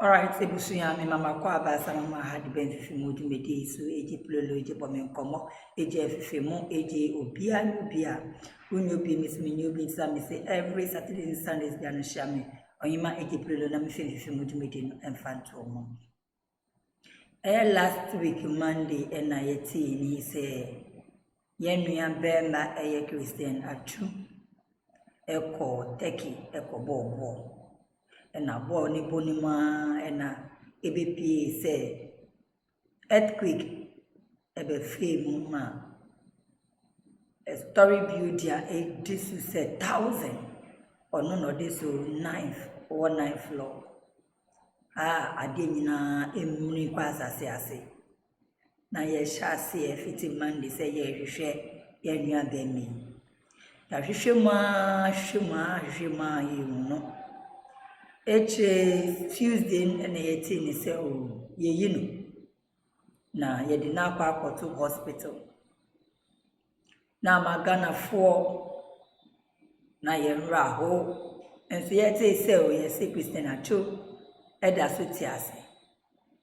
Alright, ebusuya me mama kwa abasa mama had been fifi mu di medi so eji plolo eji bomen komo eji fifi mu eji obia nubia unyo bi miss me nyo bi sa me say every Saturday and Sundays bi anu share me oyima eji plolo na me fifi mu di medi no emfanto mo last week Monday na yeti ni say yenua bema Christian Atsu eko Turkey eko bobo na bo ni bonima na ebepie say earthquake ebe fame ma a story build ya this is 1,000 or no this 9th floor ade nyina emuni kwa asase ase na ye sha se fiti Monday say ye hwehwe ye nua ba mi ya hwehwe ma ye no Tuesday and 18 say oh ye no na ye di na kwa to hospital na magana 4 na ye nra ho enso ye say oh ye say Christian Atsu eda so ti ase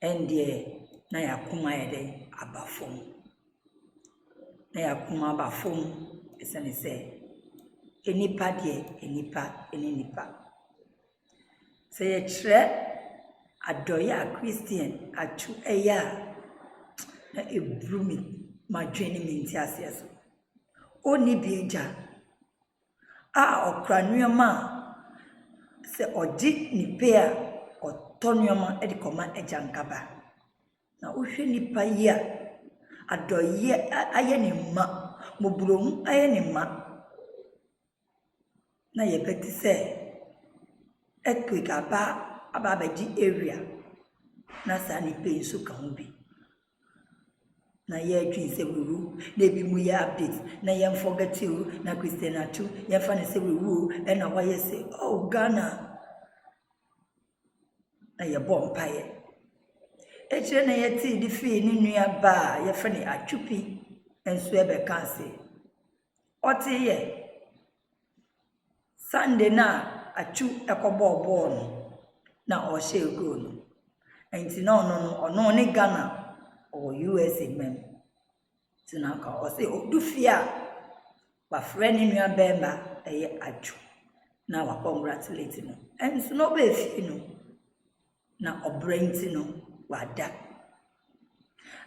ende na yakuma ye den abafom na yakuma abafom esane say enipa de enipa say ye tre adoya Christian Atsu eya na ebrumi madwene minti ase so oni bieja okra nuama se oji nipe a otonuama edi koma ejankaba na ohwe nipa yi a adoye aye ne ma moburom aye ne ma na ye beti se earthquake aba beji area na sa ni pe nso ka ho bi na ye twin se wewu na bi mu ya update na ye forget you na Christian Atsu ye fa ne se wewu na wa ye se oh Ghana na ye bom paye eche na ye ti di fi ni nua ba ye fa ne Atsupi enso e be kanse oti ye Sunday na Atsu ekobo no na o she go no enti na ono ni Ghana or USA mem tinaka o say odufia ba friend nua bemba eye Atsu na wa congratulate no enso no be fi no na obrenti no wada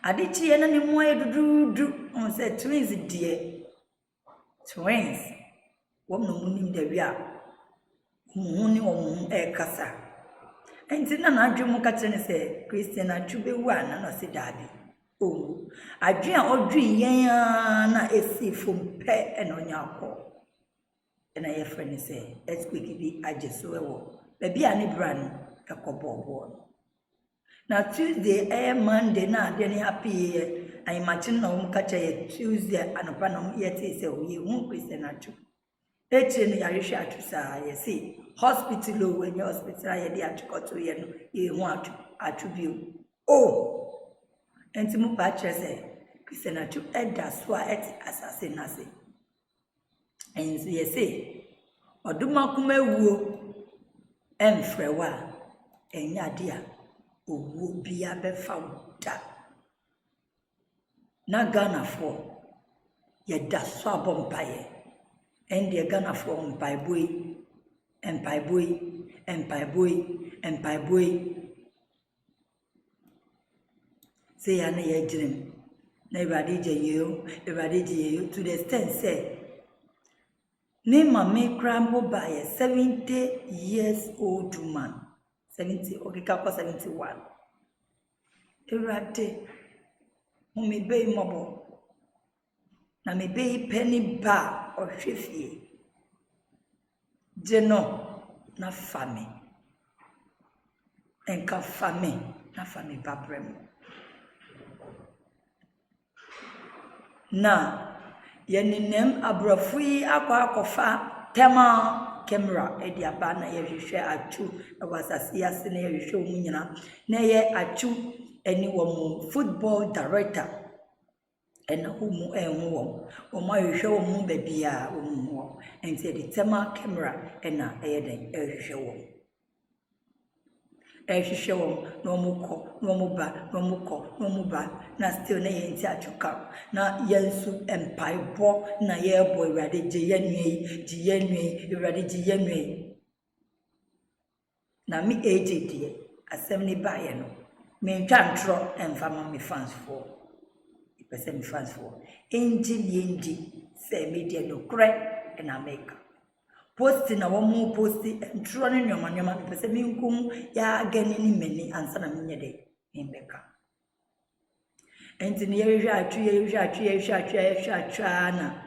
adichi ye na ni mo ye dududu on say twins wom no munim da wi a muhuni wom kasa enti na adwemu ka kire ne say Christian Atsu be wa na no se dabi oh adwen a odwen yen na esi fom pe e no nya akọ na ye friend say earthquake bi ajeso ewo be bia ni bran ekobobo na Tuesday Monday na ade ni happy I imagine na um ka kire Tuesday anopa na ye te say o ye hu Christian Atsu eche ni yahwehwe Atsu sa ye say hospital o when hospital ye dey atukoto ye no ye hu Atsu bi oh enti mu pa kire say Christian Atsu eda so a eti asase na se enso ye say oduma kuma wuo emfrewa enya dia owo bia befa wuda na Ghana for ye da so abompaye ende Ghana for mpaiboi say ya na ye jirim na Ewurade je yo to the extent say ne mama krambo ba ye 70 years old man 70 okika ko 71 Ewurade mo me be mobo na me be penny ba ohwefie jeno na fami enka fami na fami babrem na yeninem abrafui akofa tema camera edi aba na ye hwehwe Atsu awasase ase na ye hwehwe omunyina na ye Atsu eni wo football director ena humu enwo wo ma hwehwe wo mu ba bia wo mu enti the tema camera ena eyeden ehwehwe wo ehwehwe no muko no muba no muko no muba na still na yenti atwuka na yensu empaibo na yebo Awurade gye yenwe Awurade gye yenwe na mi ejidie asem ni baye no me ntwa ntro emfama me fans for ipese me fans for enji se media no kre na make posti na womu posti ntro ne nyoma pese minkum ya gani ni meni ansa na menye de mbeka enti ne yehwe atwe na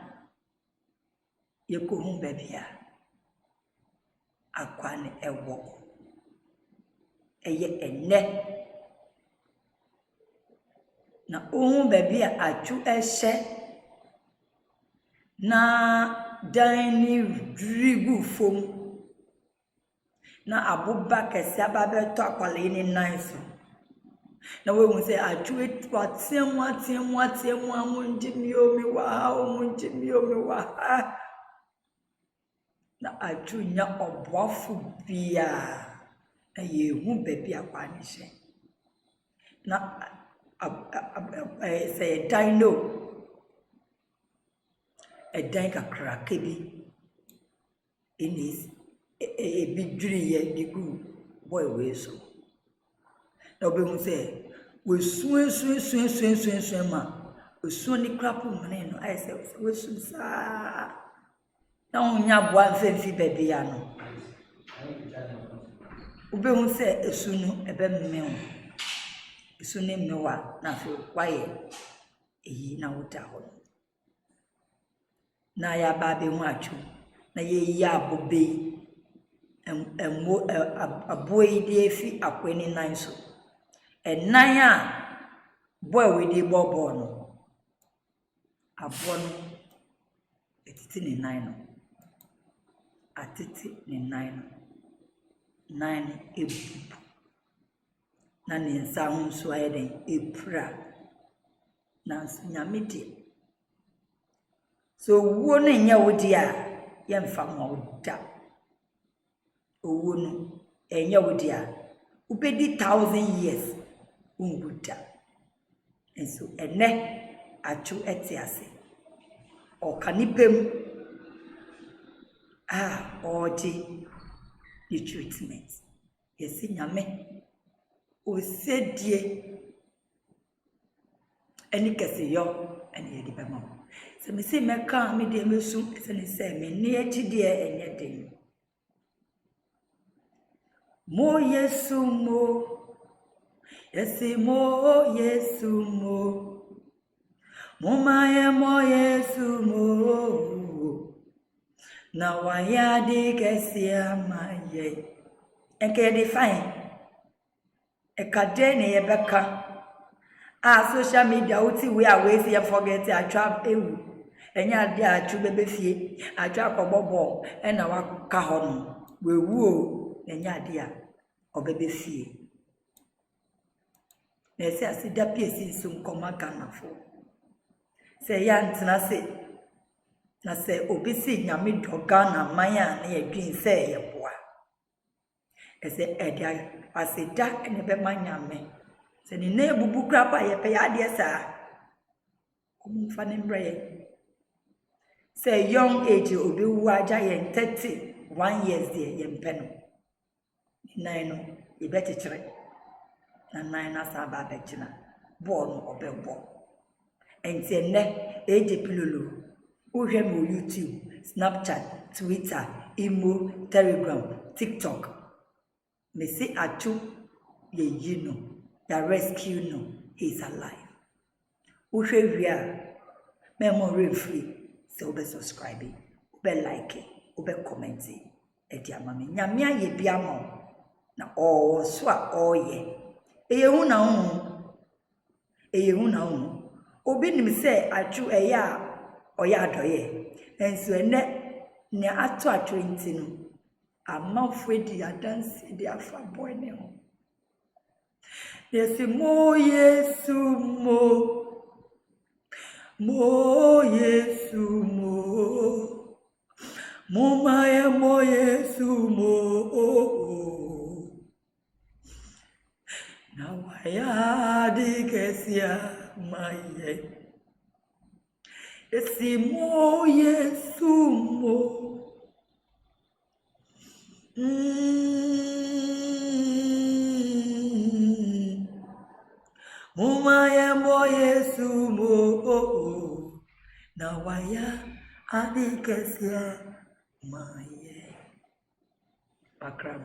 yekohu babia akwane ewo eye enne na ohun babia atu ehye na dani drigu fom na abuba kese ababeto akwale ni nice na we won say atwe twatemu amunjimi omi wa na atunya obwafu bia na yehu baby akwani hye na say dino edan kakra kebi inis bidwiri ye digu boy we so na obehun say we sun ma osun ni krapu mane no I say we sun sa na onya boa mfemfi baby ya no obehun say esunu ebe mmeo esunu mmewa na fe kwaye eyi na wuta ho na ya babe hu atwu na ye ya abobe aboyi de fi akweni nan so enan a boy we de bobo no abo no etiti ne nan no atiti ne nan no nan ebu na ne nsa hu so ayeden epra na nyamede so wo no nya wodi a ye mfa ma woda owo no enya wodi a ubedi 1000 years unguda enso ene atu etiase o kanipem odi the treatment yesi nyame o sedie eni kese yo eni edi bema se me se meka me de mesu se ne se me ne agide enye den mo yesu mo yesi mo yesu mo maye mo yesu mo na waya de kesi amaye enke define ekade ne yebeka social media uti we away see forget atwa ewu enya de atwa bebefie atwa kobobo na waka ho no wewu o enya de a obebefie na se asida piesi sum komaka nafo se ya ntena se na se obisi nyame doga na maya na yedwin se yeboa ese edia asida ene be manyame se ni na bubu krapa ye pe ya de sa omfa ne mbre se young age obi wu aja ye 31 years de ye mpeno nine no ye betikire na nine na sa ba bekina bo no obebo enti ene age pilolo uhwe mo YouTube, Snapchat, Twitter, Imo, Telegram, TikTok me say Atsu ye the rescue no he's alive uhwe wia memory free so be subscribe be like be comment e dia mama nyame aye bia ma na o so a oye eyehu na hu obi nim se Atsu eya oya adoye enso ene ne ato a 20 no amafo di adanse di afa boy ne ho yesi mo yesu mo maye mo yesu mo na waya dikesia maye esimo yesumo Mumaya mo yesumo na waya adikesia maye Akram